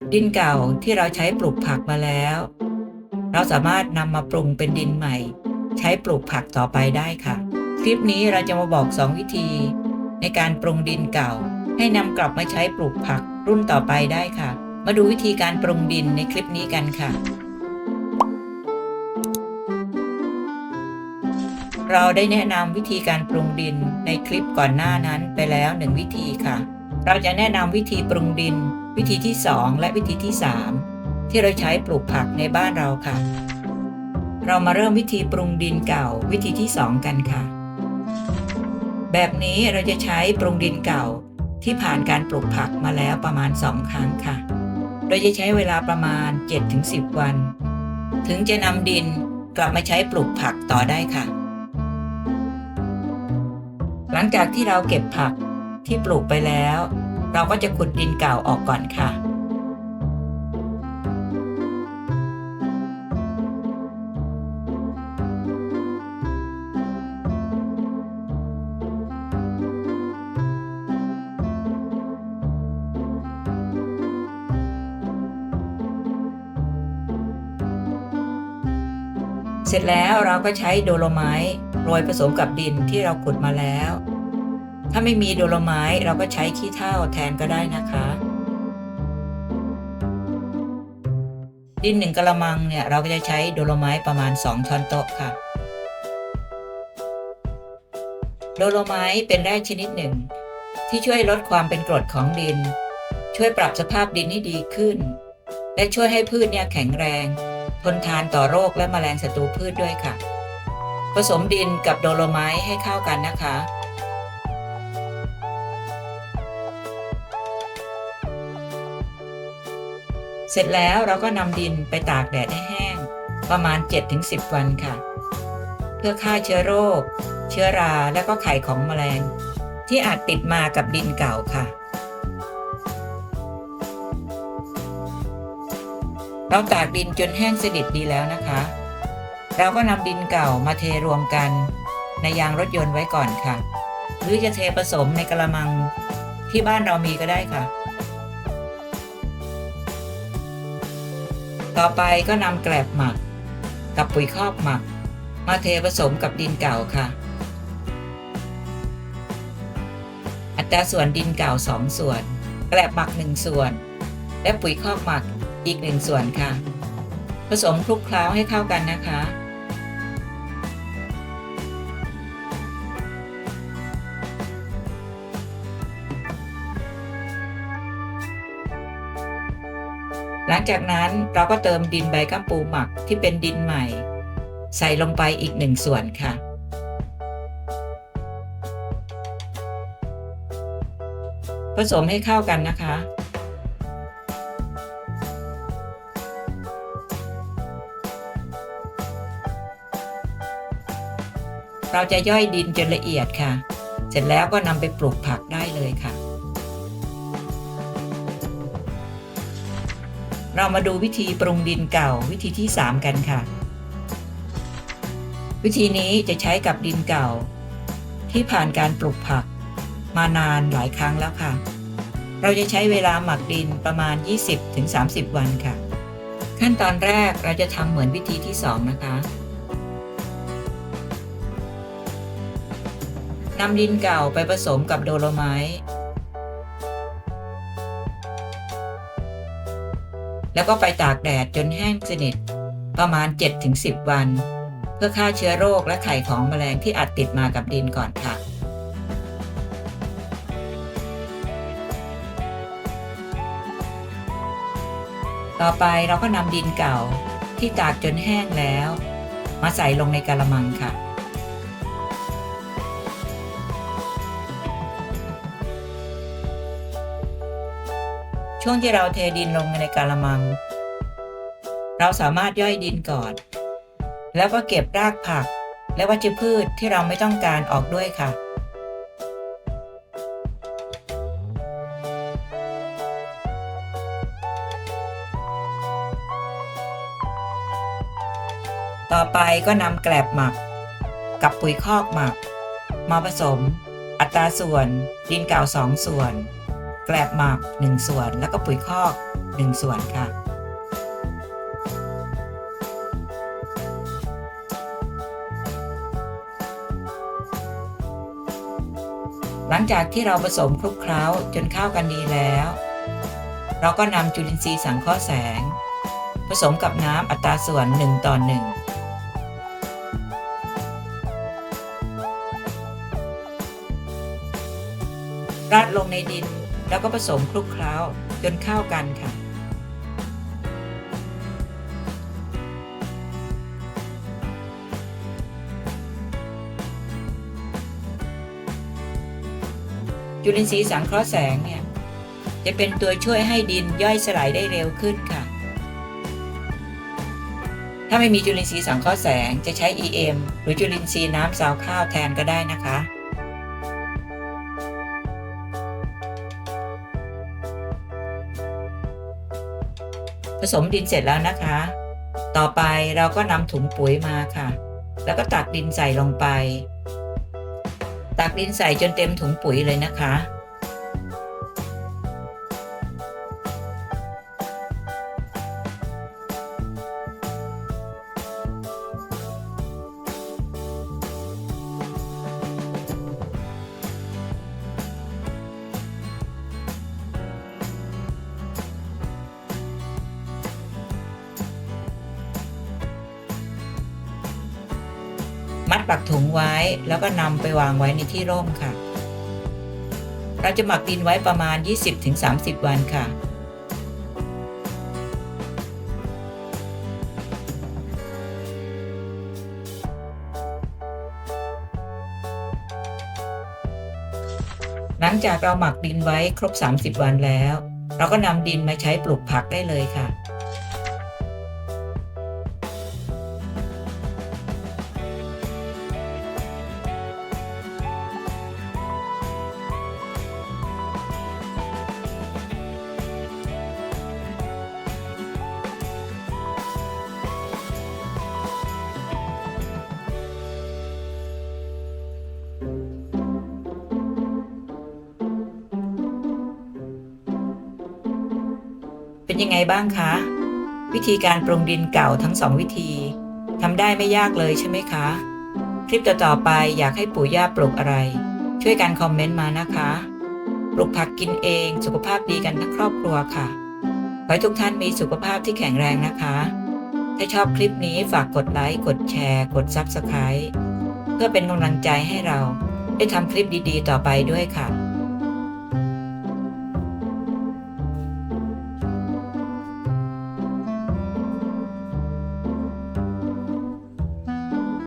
ดินเก่าที่เราใช้ปลูกผักมาแล้วเราสามารถนำมาปรุงเป็นดินใหม่ใช้ปลูกผักต่อไปได้ค่ะคลิปนี้เราจะมาบอก2วิธีในการปรุงดินเก่าให้นำกลับมาใช้ปลูกผักรุ่นต่อไปได้ค่ะมาดูวิธีการปรุงดินในคลิปนี้กันค่ะเราได้แนะนำวิธีการปรุงดินในคลิปก่อนหน้านั้นไปแล้ว1วิธีค่ะเราจะแนะนำวิธีปรุงดินวิธีที่2และวิธีที่3ที่เราใช้ปลูกผักในบ้านเราค่ะเรามาเริ่มวิธีปรุงดินเก่าวิธีที่2กันค่ะแบบนี้เราจะใช้ปรุงดินเก่าที่ผ่านการปลูกผักมาแล้วประมาณ2ครั้งค่ะโดยจะใช้เวลาประมาณ 7-10 วันถึงจะนำดินกลับมาใช้ปลูกผักต่อได้ค่ะหลังจากที่เราเก็บผักที่ปลูกไปแล้วเราก็จะขุดดินเก่าออกก่อนค่ะเสร็จแล้วเราก็ใช้โดโลไมต์โรยผสมกับดินที่เราขุดมาแล้วถ้าไม่มีโดโลไมต์เราก็ใช้ขี้เถ้าแทนก็ได้นะคะดิน1กะละมังเนี่ยเราก็จะใช้โดโลไมต์ประมาณ2ช้อนโต๊ะค่ะโดโลไมต์เป็นแร่ชนิดหนึ่งที่ช่วยลดความเป็นกรดของดินช่วยปรับสภาพดินให้ดีขึ้นและช่วยให้พืชเนี่ยแข็งแรงทนทานต่อโรคและแมลงศัตรูพืชด้วยค่ะผสมดินกับโดโลไมต์ให้เข้ากันนะคะเสร็จแล้วเราก็นำดินไปตากแดดให้แห้งประมาณ 7-10 วันค่ะเพื่อฆ่าเชื้อโรคเชื้อราและก็ไข่ของแมลงที่อาจติดมากับดินเก่าค่ะเราตากดินจนแห้งสนิทดีแล้วนะคะเราก็นำดินเก่ามาเทรวมกันในยางรถยนต์ไว้ก่อนค่ะหรือจะเทผสมในกะละมังที่บ้านเรามีก็ได้ค่ะต่อไปก็นำแกลบหมักกับปุ๋ยคอกหมักมาเทผสมกับดินเก่าค่ะอัตราส่วนดินเก่า2ส่วนแกลบหมัก1ส่วนและปุ๋ยคอกหมักอีก1ส่วนค่ะผสมคลุกเคล้าให้เข้ากันนะคะหลังจากนั้นเราก็เติมดินใบกัมปูหมักที่เป็นดินใหม่ใส่ลงไปอีก1ส่วนค่ะผสมให้เข้ากันนะคะเราจะย่อยดินจนละเอียดค่ะเสร็จแล้วก็นำไปปลูกผักได้เลยค่ะเรามาดูวิธีปรุงดินเก่าวิธีที่3กันค่ะวิธีนี้จะใช้กับดินเก่าที่ผ่านการปลูกผักมานานหลายครั้งแล้วค่ะเราจะใช้เวลาหมักดินประมาณ 20-30 วันค่ะขั้นตอนแรกเราจะทำเหมือนวิธีที่2นะคะนำดินเก่าไปผสมกับโดโลไมต์แล้วก็ไปตากแดดจนแห้งสนิทประมาณ 7-10 วันเพื่อฆ่าเชื้อโรคและไข่ของแมลงที่อาจติดมากับดินก่อนค่ะต่อไปเราก็นำดินเก่าที่ตากจนแห้งแล้วมาใส่ลงในกะละมังค่ะช่วงที่เราเทดินลงในกะละมังเราสามารถย่อยดินก่อนแล้วก็เก็บรากผักและวัชพืชที่เราไม่ต้องการออกด้วยค่ะต่อไปก็นำแกลบหมักกับปุ๋ยคอกหมักมาผสมอัตราส่วนดินเก่า2ส่วนแกลบหมัก1ส่วนแล้วก็ปุ๋ยคอก 1 ส่วนค่ะหลังจากที่เราผสมคลุกเคล้าจนเข้ากันดีแล้วเราก็นำจุลินทรีย์สังเคราะห์แสงผสมกับน้ำอัตราส่วน1:1ราดลงในดินแล้วก็ผสมคลุกเคล้าจนเข้ากันค่ะจุลินทรีย์สังเคราะห์แสงเนี่ยจะเป็นตัวช่วยให้ดินย่อยสลายได้เร็วขึ้นค่ะถ้าไม่มีจุลินทรีย์สังเคราะห์แสงจะใช้ EM หรือจุลินทรีย์น้ำซาวข้าวแทนก็ได้นะคะผสมดินเสร็จแล้วนะคะต่อไปเราก็นำถุงปุ๋ยมาค่ะแล้วก็ตักดินใส่ลงไปตักดินใส่จนเต็มถุงปุ๋ยเลยนะคะมัดปักถุงไว้แล้วก็นำไปวางไว้ในที่ร่มค่ะเราจะหมักดินไว้ประมาณ 20-30 วันค่ะหลังจากเราหมักดินไว้ครบ 30 วันแล้วเราก็นำดินมาใช้ปลูกผักได้เลยค่ะเป็นยังไงบ้างคะวิธีการปรุงดินเก่าทั้ง2 วิธีทำได้ไม่ยากเลยใช่ไหมคะคลิปต่อๆไปอยากให้ปู่ย่าปลูกอะไรช่วยกันคอมเมนต์มานะคะปลูกผักกินเองสุขภาพดีกันทั้งครอบครัวค่ะขอให้ทุกท่านมีสุขภาพที่แข็งแรงนะคะถ้าชอบคลิปนี้ฝากกดไลค์กดแชร์กด Subscribe เพื่อเป็นกำลังใจให้เราได้ทำคลิปดีๆต่อไปด้วยค่ะ